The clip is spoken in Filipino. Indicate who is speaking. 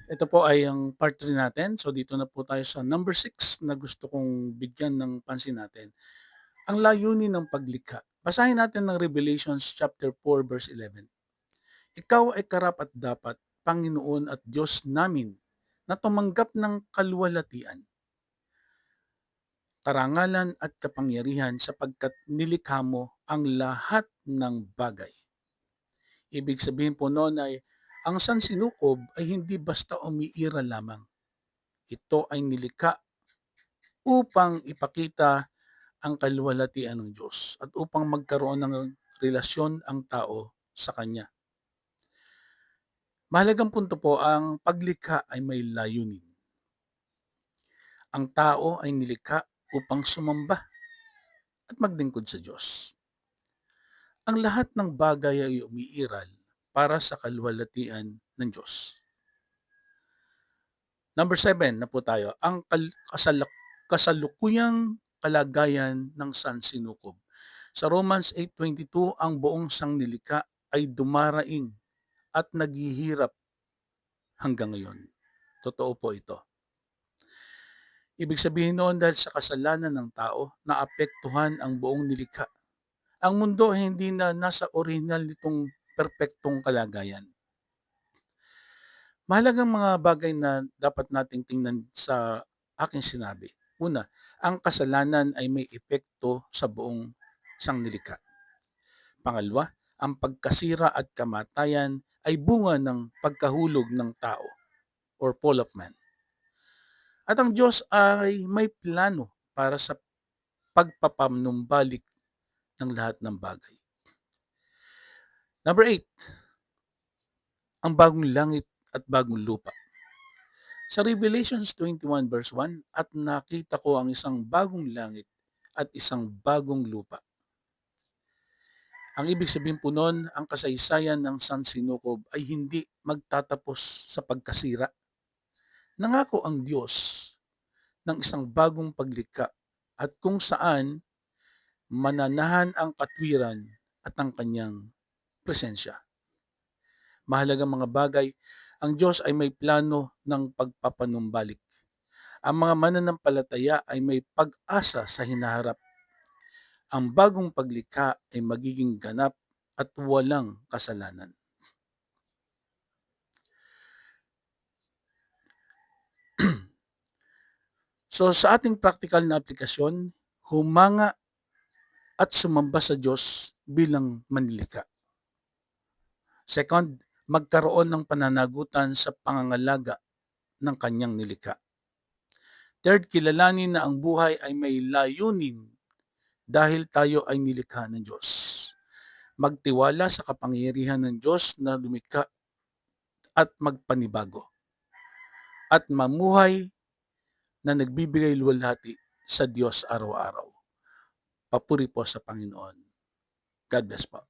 Speaker 1: Ito po ay ang part 3 natin. So dito na po tayo sa number 6 na gusto kong bigyan ng pansin natin. Ang layunin ng paglikha. Basahin natin ng Revelations chapter 4 verse 11. Ikaw ay karapat-dapat, Panginoon at Diyos namin, na tumanggap ng kaluwalhatian, karangalan at kapangyarihan sapagkat nilikha mo ang lahat ng bagay. Ibig sabihin po noon ay ang sansinukob ay hindi basta umiira lamang. Ito ay nilikha upang ipakita ang kaluwalhatian ng Diyos at upang magkaroon ng relasyon ang tao sa Kanya. Mahalagang punto po, ang paglikha ay may layunin. Ang tao ay nilikha upang sumamba at maglingkod sa Diyos. Ang lahat ng bagay ay umiiral para sa kaluwalhatian ng Diyos. Number 7 na po tayo, ang kasalukuyang kalagayan ng sansinukob. Sa Romans 8:22, ang buong sangnilikha ay dumaraing at naghihirap hanggang ngayon. Totoo po ito. Ibig sabihin noon, dahil sa kasalanan ng tao, naapektuhan ang buong nilikha. Ang mundo ay hindi na nasa original nitong perpektong kalagayan. Mahalagang mga bagay na dapat nating tingnan sa aking sinabi. Una, ang kasalanan ay may epekto sa buong sangnilikha. Pangalawa, ang pagkasira at kamatayan ay bunga ng pagkahulog ng tao or fall of man. At ang Diyos ay may plano para sa pagpapanumbalik ng lahat ng bagay. Number 8, ang bagong langit at bagong lupa. Sa Revelations 21 verse 1, at nakita ko ang isang bagong langit at isang bagong lupa. Ang ibig sabihin po noon, ang kasaysayan ng sansinukob ay hindi magtatapos sa pagkasira. Nangako ang Diyos ng isang bagong paglikha at kung saan mananahan ang katwiran at ang kanyang presensya. Mahalagang mga bagay, ang Diyos ay may plano ng pagpapanumbalik. Ang mga mananampalataya ay may pag-asa sa hinaharap. Ang bagong paglikha ay magiging ganap at walang kasalanan. So sa ating practical na aplikasyon, humanga at sumamba sa Diyos bilang manlilikha. Second, magkaroon ng pananagutan sa pangangalaga ng kanyang nilikha. Third, kilalanin na ang buhay ay may layunin dahil tayo ay nilikha ng Diyos. Magtiwala sa kapangyarihan ng Diyos na lumikha at magpanibago. At mamuhay na nagbibigay luwalhati sa Diyos araw-araw. Papuri po sa Panginoon. God bless po.